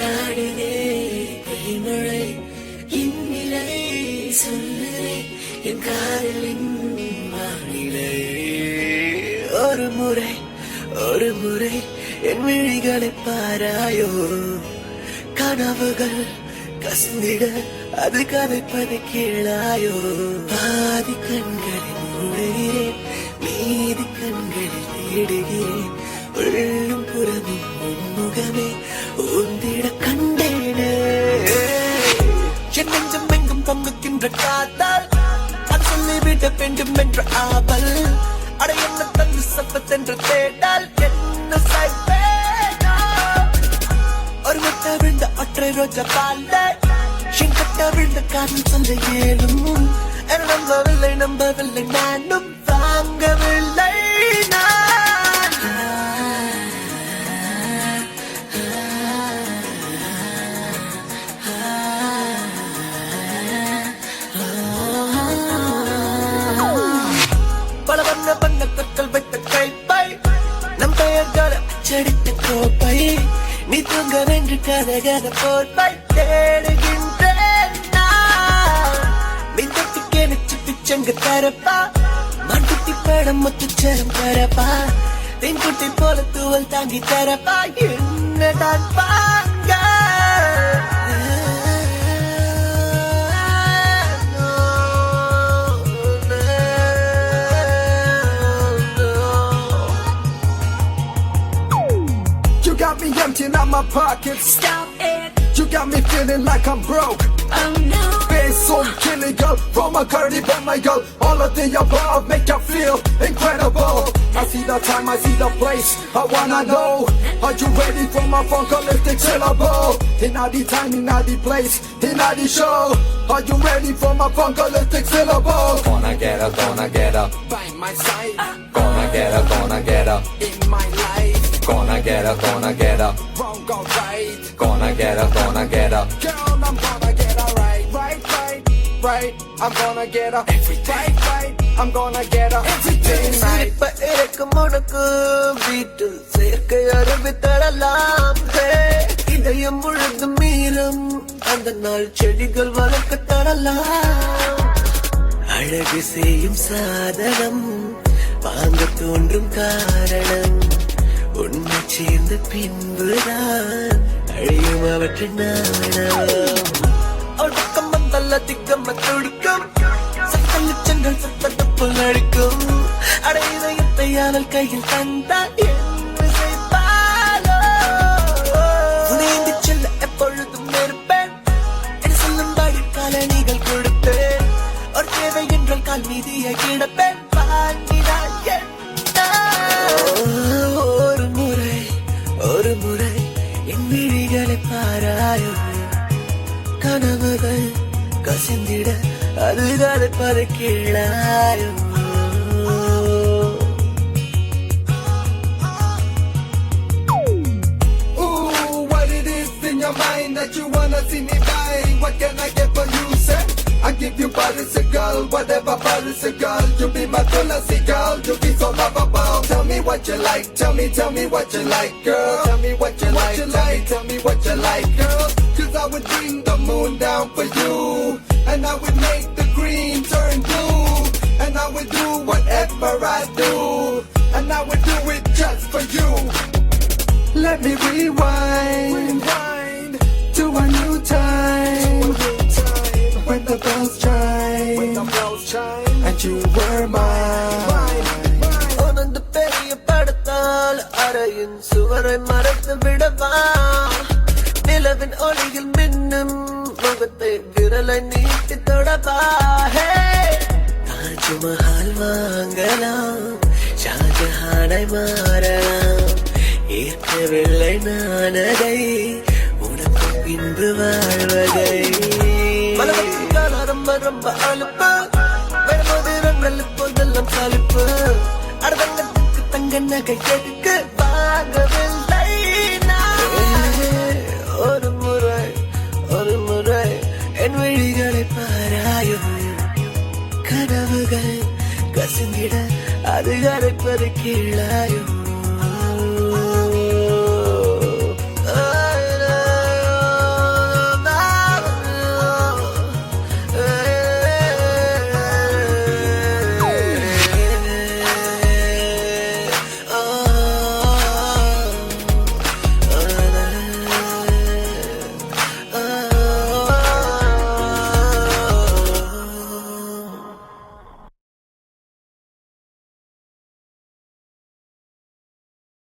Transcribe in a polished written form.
கொண்டாடுதே கைமழை இந்நிலை சொல்லுதே என் காதலின் வானிலை. ஒரு முறை என் விழிகளை பாராயோ, கனவுகள் கசிந்திட அது கதைப்பதை கேளாயோ. பாதி கண்களில் மூடுகிறேன், மீதி கண்களில் தேடுகிறேன். உள்ளும் புறமும் முன்முகமே ஊந்திட கண்டேனே. என் நெஞ்சம் எங்கும் பொங்குகின்ற காத்தால் அது சொல்லிவிட வேண்டும் என்ற ஆவல். அட என்ன தந்து சப்பத்தென்று தேடால் என்ன சாய்ப்பேனோ. ஒரு முட்ட விழுந்த ஒற்றை ரோஜா பால்ல என் கட்ட விழுந்த காதல் சொல்ல ஏலும். நம்பவில்லை நானும் தாங்கவில்லை. பல வண்ண கற்கள் வைத்த கைப்பை, நம் பெயர்களை அச்சடித்த கோப்பை. நீ தூங்க வென்று கதகத போர்ப்பை தேடுகின்றேன் நான். மின்தொட்டிக்கே நச்சு பிச்சங்க தரப்பா, மண்குட்டி படம் முத்துச்சரம் தரப்பா. தென்குட்டி போல தூவல் தாங்கி தரப்பா. என்னதான் பாங்க got me emptying out my pockets. Stop it. You got me feeling like I'm broke. Oh no. Face so killing girl, from a curly but my girl. All of the above make you feel incredible. I see the time, I see the place. I wanna know, are you ready for my funkalistic syllable? In all the time, in all the place, in all the show. Are you ready for my funkalistic syllable? Gonna get her By my side, Gonna get her in my life. Gonna get her Wrong or right, Gonna get her girl, I'm gonna get her right. I'm gonna get her right. I'm gonna get her everything right. சிரிப்ப இறக்கும் உனக்கு வீட்டில் செயற்கை அறிவி தரலாம். இதயம் முழுதும் மீறும் அந்த நாள் செடிகள் வளர்க்க தரலாம். அழகு செய்யும் சாதனம் வாங்க தோன்றும் காரணம் உன்னை சேர்ந்த பின்புதான் அழியும் அவற்றின் நாணம். ஒடுக்கம் வந்தல்ல திக்கம்ம துடிக்கும் சத்தல் சென்றல் சத்தத்துக்குள் அடிக்கும். அட இதயத்தை யாழல் கையில் தந்தால் என்ன செய்வாளோ. நீந்தி செல்ல எப்பொழுதும் இருப்பேன் என சொல்லும்படி காலணிகள் கொடுப்பேன். ஒரு தேவை என்றால் கால் மீதியை கிடப்பேன். வாங்கினான் என்ன. ஒரு முறை என் விழிகளை பாராயோ, கனவுகள் கசிந்திட அது கதைப்பதை கேளாயோ. Ooh, what it is in your mind that you wanna see me buy? What can I get for you, sir? I give you policy girl, whatever policy girl. You be my Tulasi girl, you be so lovable. Tell me what you like, tell me what you like, girl. Tell me what you like, tell me what you like, girl. Cause I would bring the moon down for you, and I would make the green turn blue, and I would do whatever I do, and I would do it just for you. Let me rewind to a new time, when the bells chime, and you were mine. உனது பெரிய படத்தால் அறையின் சுவரை மறைத்து விடவா. நிலவின் ஒளியில் மின்னும் முகத்தை விரலை நீட்டி தொடவா. தாஜ்மஹால் வாங்கலாம், ஷாஜஹானை மாறலாம். ஏற்கவில்லை நான் அதை, உனக்கு பின்பு வாழ்வதை. ரொம்ப அழுப்பு வரும்போது போதெல்லாம் சலிப்பு. அடுத்தங்கத்துக்கு தங்க நகை எதுக்கு வாங்கவில்லை நான். ஒரு முறை என் விழிகளை பாராயோ, கனவுகள் கசிந்திட அது கரைப்பது கீழாயோ.